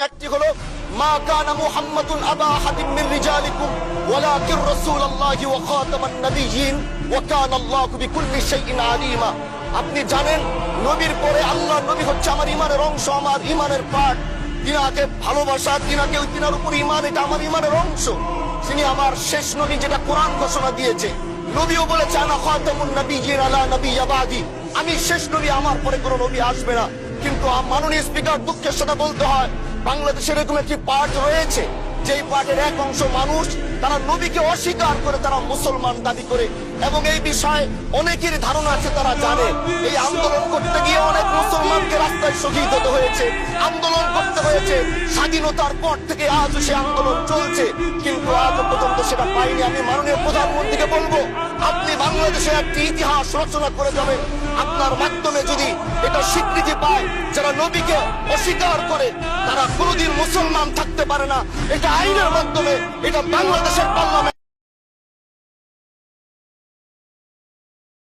একটি হলো মা কানা মুহাম্মাদুন আবা আহাদিন মিন রিজালিকুম ওয়ালাকিন রাসূলুল্লাহি ওয়া খাতামান নাবিয়্যিন ওয়া কানা আল্লাহু বিকুল্লি শাইইন আলিমা। আপনি জানেন নবীর পরে আল্লাহর নবী হচ্ছে আমার ঈমানের অংশ, আমার ঈমানের পার্ট। তিনাকে ভালোবাসা, তিনার উপর ঈমান, এটা আমার ঈমানের অংশ। তিনি আমার শেষ নবী, যেটা কোরআন ঘোষণা দিয়েছে। নবীও বলেছে আনা খাতামুন নাবিয়্যিন আলা নাবিয়্যা বাদি, আমি শেষ নবী, আমার পরে কোনো নবী আসবে না। কিন্তু মাননীয় স্পিকার, দুঃখের সাথে বলতে হয় বাংলাদেশের এরকম একটি পার্ট রয়েছে, যেই পার্টের এক অংশ মানুষ তারা নবীকে অস্বীকার করে, তারা মুসলমান দাবি করে। এবং এই বিষয়ে অনেকের ধারণা আছে, তারা জানে এই আন্দোলন করতে গিয়ে অনেক মুসলমানকে রাস্তায় শহীদ হতে হয়েছে, আন্দোলন করতে হয়েছে। স্বাধীনতার পর থেকে আজও সে আন্দোলন চলছে, কিন্তু আজও পর্যন্ত সেটা পাইনি। আমি মাননীয় প্রধানমন্ত্রীকে বলবো, আপনি বাংলাদেশের একটি ইতিহাস রচনা করে যাবেন। আপনার মাধ্যমে যদি এটা স্বীকৃতি পায়, যারা নবীকে অস্বীকার করে তারা কোনোদিন মুসলমান থাকতে পারে না। এটা আইনের মাধ্যমে, এটা বাংলাদেশের পার্লামেন্ট